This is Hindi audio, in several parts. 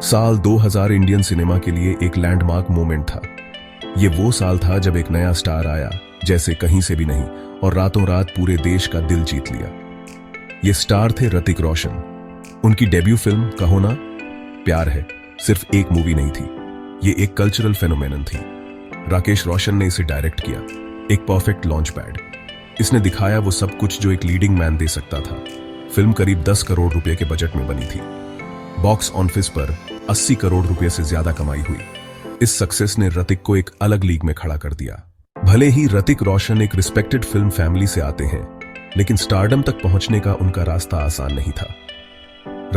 साल 2000 इंडियन सिनेमा के लिए एक लैंडमार्क मोमेंट था। ये वो साल था जब एक नया स्टार आया, जैसे कहीं से भी नहीं, और रातों रात पूरे देश का दिल जीत लिया। ये स्टार थे ऋतिक रोशन। उनकी डेब्यू फिल्म कहो ना प्यार है सिर्फ एक मूवी नहीं थी, ये एक कल्चरल फेनोमेनन थी। राकेश रोशन ने इसे डायरेक्ट किया, एक परफेक्ट लॉन्च पैड। इसने दिखाया वो सब कुछ जो एक लीडिंग मैन दे सकता था। फिल्म करीब 10 करोड़ रुपए के बजट में बनी थी। बॉक्स ऑफिस पर 80 करोड़ रुपए से ज्यादा कमाई हुई। इस सक्सेस ने ऋतिक को एक अलग लीग में खड़ा कर दिया। भले ही ऋतिक रोशन एक रिस्पेक्टेड फिल्म फैमिली से आते हैं, लेकिन स्टारडम तक पहुंचने का उनका रास्ता आसान नहीं था।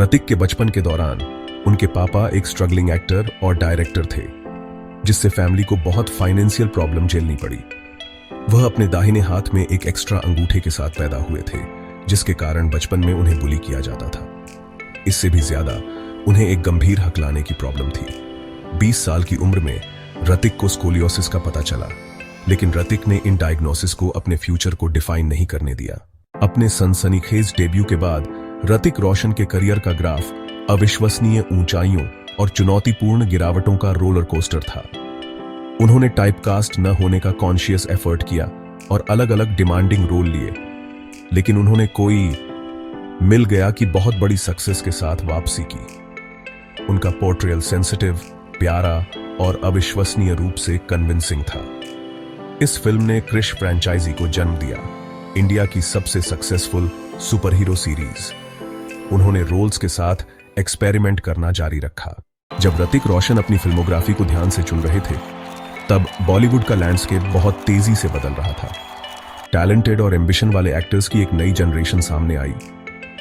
ऋतिक के बचपन के दौरान उनके पापा एक स्ट्रगलिंग एक्टर और डायरेक्टर थे, जिससे फैमिली को बहुत फाइनेंशियल प्रॉब्लम झेलनी पड़ी। वह अपने दाहिने हाथ में एक एक्स्ट्रा अंगूठे के साथ पैदा हुए थे, जिसके कारण बचपन में उन्हें बुली किया जाता था। इससे भी ज्यादा उन्हें एक गंभीर हकलाने की प्रॉब्लम थी। 20 साल की उम्र में ऋतिक को स्कोलियोसिस का पता चला, लेकिन ऋतिक ने इन डायग्नोसिस को अपने फ्यूचर को डिफाइन नहीं करने दिया। अपने सनसनीखेज डेब्यू के बाद ऋतिक रोशन के करियर का ग्राफ अविश्वसनीय ऊंचाइयों और चुनौतीपूर्ण गिरावटों का रोलर कोस्टर था। उन्होंने टाइपकास्ट न होने का कॉन्शियस एफर्ट किया और अलग अलग डिमांडिंग रोल लिए, लेकिन उन्होंने कोई मिल गया कि बहुत बड़ी सक्सेस के साथ वापसी की। उनका पोर्ट्रेयल सेंसिटिव, प्यारा और अविश्वसनीय रूप से कन्विंसिंग था। इस फिल्म ने क्रिश फ्रैंचाइजी को जन्म दिया, इंडिया की सबसे सक्सेसफुल सुपर हीरो सीरीज। उन्होंने रोल्स के साथ एक्सपेरिमेंट करना जारी रखा। जब ऋतिक रोशन अपनी फिल्मोग्राफी को ध्यान से चुन रहे थे, तब बॉलीवुड का लैंडस्केप बहुत तेजी से बदल रहा था। टैलेंटेड और एम्बिशन वाले एक्टर्स की एक नई जनरेशन सामने आई।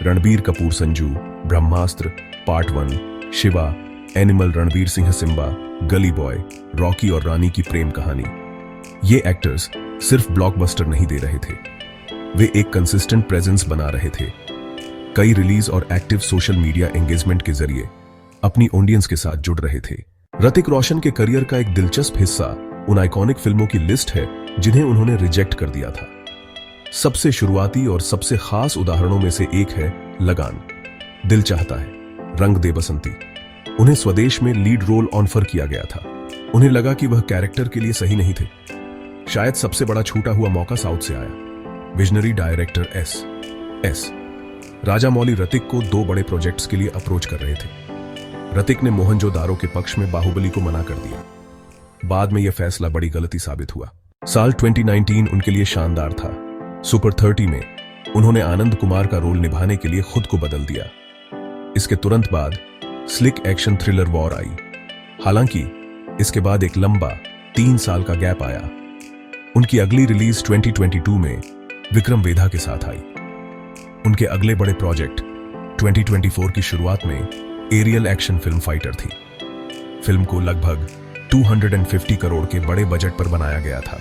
Ranbir Kapoor Sanju, Brahmastra, part 1, Shiva, animal Ranveer Singh Simmba, gully boy, Rocky और रानी की प्रेम कहानी। ये एक्टर्स सिर्फ ब्लॉकबस्टर नहीं दे रहे थे, वे एक कंसिस्टेंट प्रेजेंस बना रहे थे। कई रिलीज और एक्टिव सोशल मीडिया एंगेजमेंट के जरिए अपनी ऑडियंस के साथ जुड़ रहे थे। ऋतिक रोशन के करियर का एक दिलचस्प हिस्सा उन आइकॉनिक फिल्मों की लिस्ट है जिन्हें उन्होंने रिजेक्ट कर दिया था। सबसे शुरुआती और सबसे खास उदाहरणों में से एक है लगान, दिल चाहता है, रंग दे बसंती। उन्हें स्वदेश में लीड रोल ऑफर किया गया था। उन्हें लगा कि वह कैरेक्टर के लिए सही नहीं थे। शायद सबसे बड़ा छूटा हुआ मौका साउथ से आया। Visionary director S Rajamouli Hrithik को 2 बड़े प्रोजेक्ट्स के लिए अप्रोच कर रहे थे। ऋतिक ने मोहनजोदारो के पक्ष में बाहुबली को मना कर दिया। बाद में यह फैसला बड़ी गलती साबित हुआ। साल 2019 उनके लिए शानदार था। सुपर 30 में उन्होंने आनंद कुमार का रोल निभाने के लिए खुद को बदल दिया। इसके तुरंत बाद स्लिक एक्शन थ्रिलर वॉर आई। हालांकि इसके बाद एक लंबा 3 साल का गैप आया। उनकी अगली रिलीज 2022 में विक्रम वेधा के साथ आई। उनके अगले बड़े प्रोजेक्ट 2024 की शुरुआत में एरियल एक्शन फिल्म फाइटर थी। फिल्म को लगभग 250 करोड़ के बड़े बजट पर बनाया गया था,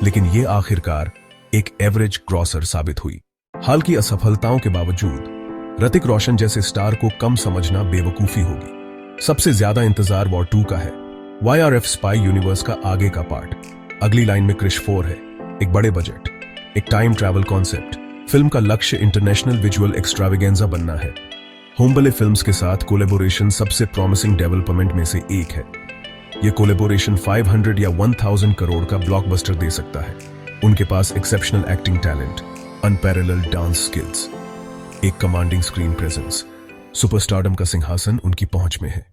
लेकिन यह आखिरकार एक एवरेज ग्रॉसर साबित हुई। हाल की असफलताओं के बावजूद ऋतिक रोशन जैसे स्टार को कम समझना बेवकूफी होगी। सबसे ज्यादा इंतजार वॉर 2 का है, YRF स्पाई यूनिवर्स का आगे का पार्ट। अगली लाइन में क्रिश 4 है, एक बड़े बजट, एक टाइम ट्रैवल कॉन्सेप्ट। फिल्म का लक्ष्य इंटरनेशनल विजुअल एक्सट्रावेगेंजा बनना है। होम्बले फिल्म्स के साथ कोलैबोरेशन सबसे प्रॉमिसिंग डेवलपमेंट में से एक है। यह कोलैबोरेशन 500 या 1000 करोड़ का ब्लॉकबस्टर दे सकता है। उनके पास exceptional acting talent, unparalleled dance skills, एक कमांडिंग स्क्रीन प्रेजेंस, सुपरस्टारडम का सिंहासन उनकी पहुंच में है।